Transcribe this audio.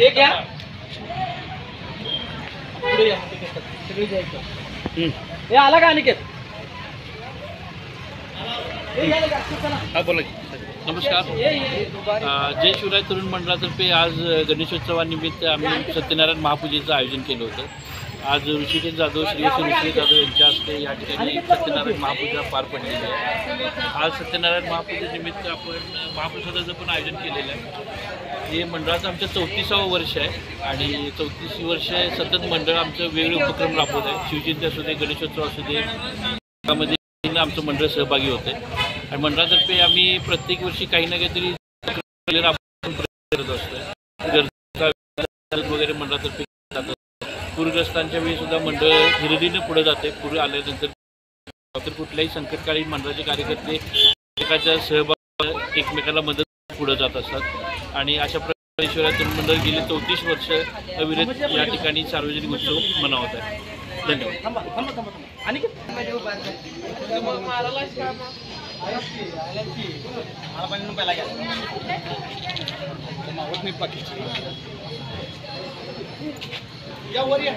एक घ्या पुढे या सगळी जायचं हे आला का अनिकेत हा बोला की. नमस्कार. जय शिवराय तरुण मंडळातर्फे आज गणेशोत्सवानिमित्त आम्ही सत्यनारायण महापूजेचं आयोजन केलं होतं. आज ऋषिकेश जाधव श्री ऋषिकेश जाधव यांच्या हस्ते या ठिकाणी सत्यनारायण महापूजा पार पडलेली आहे. आज सत्यनारायण महापूजेनिमित्त आपण महाप्रसादाचं पण आयोजन केलेलं आहे. हे मंडळाचं आमचं 34वं वर्ष आहे आणि 34 वर्ष सतत मंडळ आमचं वेगवेगळे उपक्रम राबवत आहे. शिवजयंती असू दे, गणेशोत्सव असू दे, त्यामध्ये आमचं मंडळ सहभागी होते आणि मंडळातर्फे आम्ही प्रत्येक वर्षी काही ना काहीतरी करत असतो. वगैरे मंडळातर्फे जातं. पूरग्रस्तांच्या वेळी सुद्धा मंडळ धीरधीने पुढे जाते. पूर आल्यानंतर कुठल्याही संकटकाळी मंडळाचे कार्यकर्ते एकमेकाच्या सहभाग एकमेकाला मदत पुढे जात असतात आणि अशा प्रकारे शिवराय तरुण मंडळ गेली 34 वर्ष अविरत या ठिकाणी सार्वजनिक उत्सव मनवत आहे. धन्यवाद. या वर या